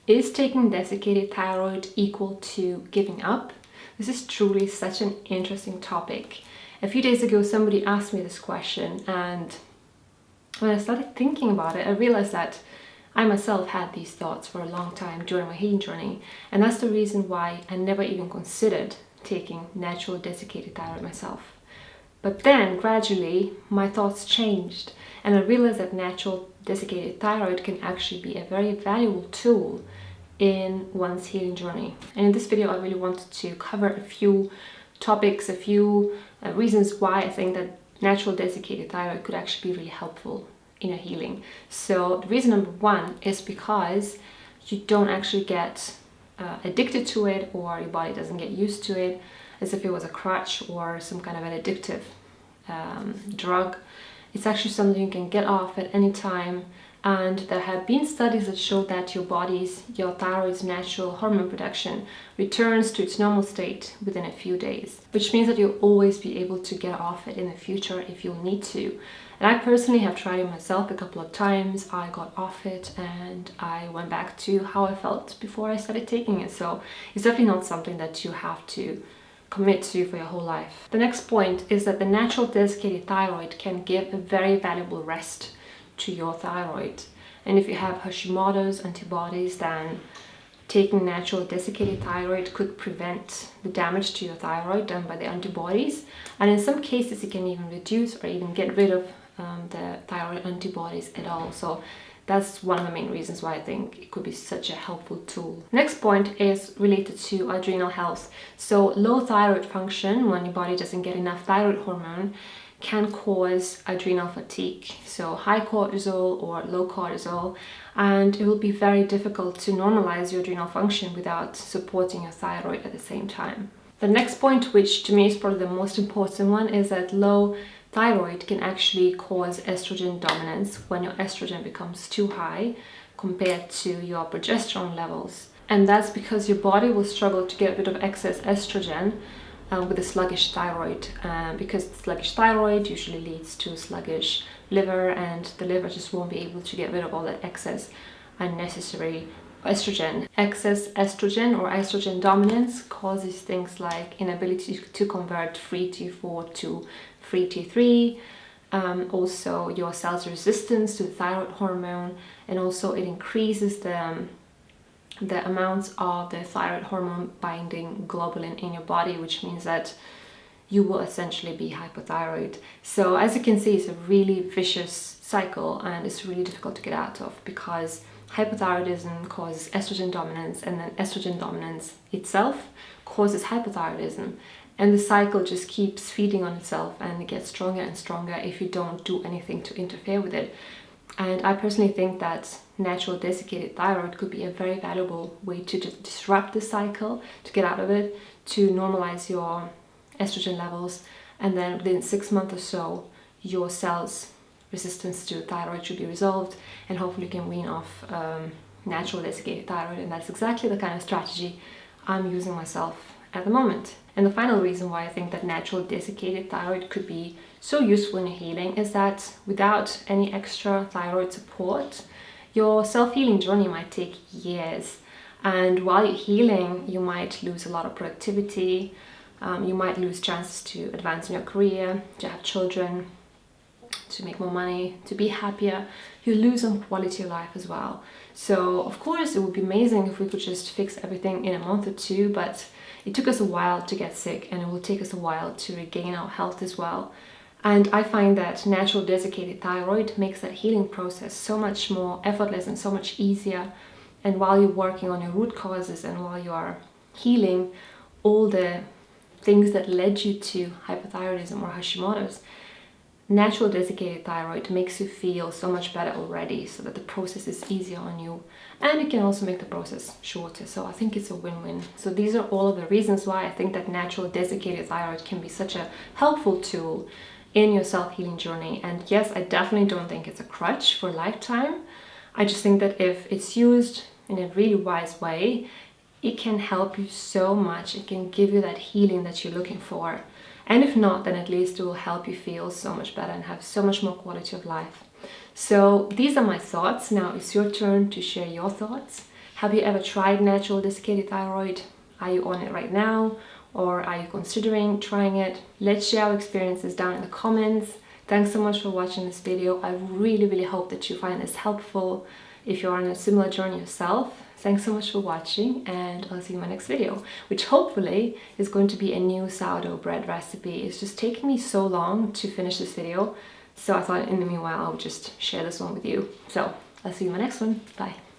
Is taking desiccated thyroid equal to giving up? This is truly such an interesting topic. A few days ago, somebody asked me this question, and when I started thinking about it, I realized that I myself had these thoughts for a long time during my healing journey, and that's the reason why I never even considered taking natural desiccated thyroid myself. But then, gradually, my thoughts changed, and I realized that natural desiccated thyroid can actually be a very valuable tool in one's healing journey. And in this video, I really wanted to cover a few topics, a few reasons why I think that natural desiccated thyroid could actually be really helpful in your healing. So the reason number one is because you don't actually get addicted to it, or your body doesn't get used to it as if it was a crutch or some kind of an addictive drug. It's actually something you can get off at any time, and there have been studies that show that your thyroid's natural hormone production returns to its normal state within a few days, which means that you'll always be able to get off it in the future if you'll need to. And I personally have tried it myself a couple of times. I got off it and I went back to how I felt before I started taking it. So it's definitely not something that you have to commit to for your whole life. The next point is that the natural desiccated thyroid can give a very valuable rest to your thyroid. And if you have Hashimoto's antibodies, then taking natural desiccated thyroid could prevent the damage to your thyroid done by the antibodies. And in some cases, it can even reduce or even get rid of the thyroid antibodies at all. So that's one of the main reasons why I think it could be such a helpful tool. Next point is related to adrenal health. So low thyroid function, when your body doesn't get enough thyroid hormone, can cause adrenal fatigue. So high cortisol or low cortisol, and it will be very difficult to normalize your adrenal function without supporting your thyroid at the same time. The next point, which to me is probably the most important one, is that low thyroid can actually cause estrogen dominance when your estrogen becomes too high compared to your progesterone levels. And that's because your body will struggle to get rid of excess estrogen with a sluggish thyroid, because sluggish thyroid usually leads to sluggish liver, and the liver just won't be able to get rid of all that excess unnecessary estrogen. Excess estrogen or estrogen dominance causes things like inability to convert free T4 to free T3, also your cell's resistance to the thyroid hormone, and also it increases the amounts of the thyroid hormone binding globulin in your body, which means that you will essentially be hypothyroid. So as you can see, it's a really vicious cycle, and it's really difficult to get out of, because hypothyroidism causes estrogen dominance, and then estrogen dominance itself causes hypothyroidism, and the cycle just keeps feeding on itself, and it gets stronger and stronger if you don't do anything to interfere with it. And I personally think that natural desiccated thyroid could be a very valuable way to just disrupt the cycle, to get out of it, to normalize your estrogen levels, and then within 6 months or so, your cell's resistance to thyroid should be resolved, and hopefully you can wean off natural desiccated thyroid. And that's exactly the kind of strategy I'm using myself at the moment. And the final reason why I think that natural desiccated thyroid could be so useful in your healing is that without any extra thyroid support, your self-healing journey might take years. And while you're healing, you might lose a lot of productivity, you might lose chances to advance in your career, to have children, to make more money, to be happier. You lose on quality of life as well. So of course it would be amazing if we could just fix everything in a month or two, but it took us a while to get sick, and it will take us a while to regain our health as well. And I find that natural desiccated thyroid makes that healing process so much more effortless and so much easier. And while you're working on your root causes, and while you are healing all the things that led you to hypothyroidism or Hashimoto's, natural desiccated thyroid makes you feel so much better already, so that the process is easier on you, and it can also make the process shorter. So I think it's a win-win. So these are all of the reasons why I think that natural desiccated thyroid can be such a helpful tool in your self-healing journey. And yes, I definitely don't think it's a crutch for a lifetime. I just think that if it's used in a really wise way, it can help you so much. It can give you that healing that you're looking for. And if not, then at least it will help you feel so much better and have so much more quality of life. So these are my thoughts. Now it's your turn to share your thoughts. Have you ever tried natural desiccated thyroid? Are you on it right now? Or are you considering trying it? Let's share our experiences down in the comments. Thanks so much for watching this video. I really hope that you find this helpful if you're on a similar journey yourself. Thanks so much for watching, and I'll see you in my next video, which hopefully is going to be a new sourdough bread recipe. It's just taking me so long to finish this video, so I thought in the meanwhile I would just share this one with you. So I'll see you in my next one. Bye.